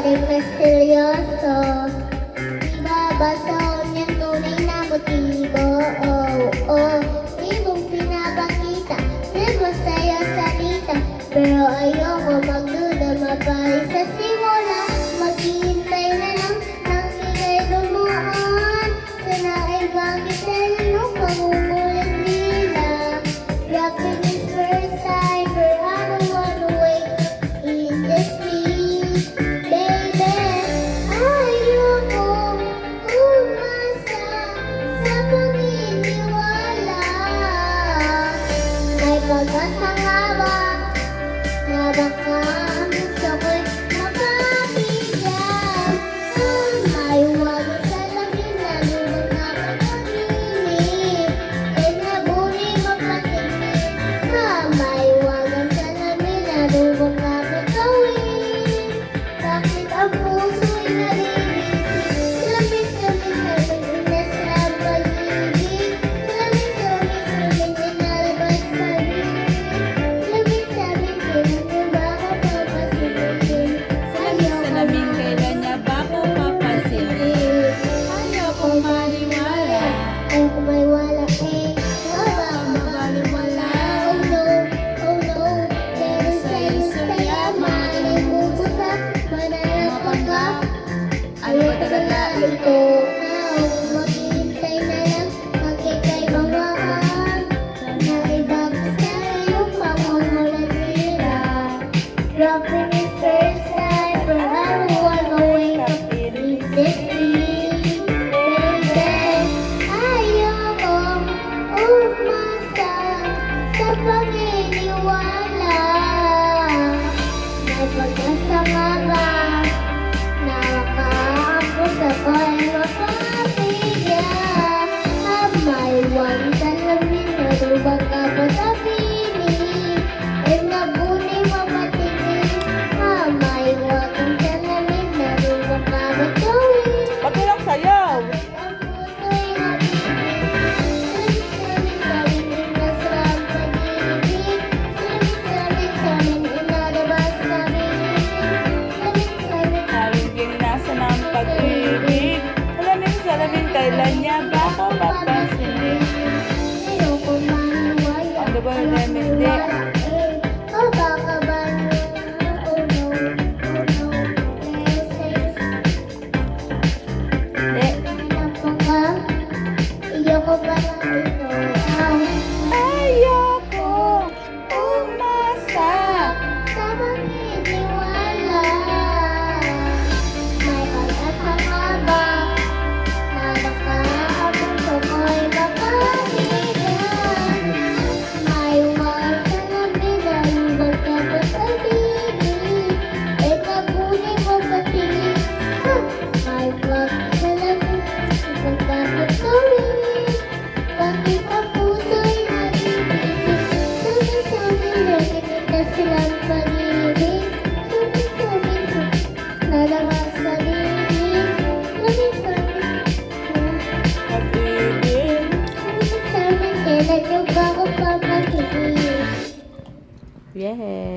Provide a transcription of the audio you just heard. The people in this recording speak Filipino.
ating misteryoso. Babasaon niyang tunay na motibo. Ibong pinapakita, libro sa'yo salita. Pero ayoko magduda, mabalik sa simula. Maghihintay na lang nang sila'y lumuan. Sana ay bakit tayo pangukulit nila. Dropping is first time, but I don't wanna wait in the street. Baby, ayoko umasa sa paginiwala. May pag-asa nga ba na baka ang gusto ko'y mapabigyan? May walang salamin na lulong na pag-ibig. E nabuli mapatingin. May walang salamin na lulong na pag-awin. Bakit ang puso'y nalilibig? Lamig-lamig-lamig inasarap pag-ibig. Lamig-lamig-lamig inalabas pag-ibig. Lamig-lamig kailan niyo ba ako papasilipin? Salamin, kailan niya ba ako papasilip? Ayoko maniwala. Ayoko may wala eh. Wala Mabaliwala. Oh no, oh no. Pero sa istorya, manalimubuta, mananapanggap. Ano talaga ito? Maghihintay na lang, magkikay bawaan. Sana ibagay sa'yo, pamumulat nila. Dropping is first time, but I don't wanna wake up in this dream. Baby, ayoko umasa sa paginiwala. May pag-asa nga ba na makaapos ako'y mapapigyan? May walang salamin na lubang kapatapinig. E nabuni mapatingin. May walang salamin na lubang kapatawin. Ba't walang sayaw? Ang puso'y nabibig. Sabi-sabi inasarap pag-ibig. Sabi-sabi inalabas sa bibig. Sabi-sabi Haligin nasa ng pag-ibig. Salamin, kailan niya ba ako papasilip? ayoko maniwala. Ano ba yung remedy? Oh, baka ba oh no, Eh, napaka iyoko ba na ito? ayoko umasa. Sa paginiwala. May pag-asa nga ba na baka ang puso ko'y mapabigyan? May walang salamin na lubag na pag-ibig. E nabuni mo patingin. May walang salamin na dapat gawin. Bakit ang puso'y nalilibig? Sabi-sabi narinig na silang pag-ibig. Sabi-sabi nalabas sa bibig. Sabi-sabi Pag-ibig. sabi kailan niyo ba ako papakilig? Yeah.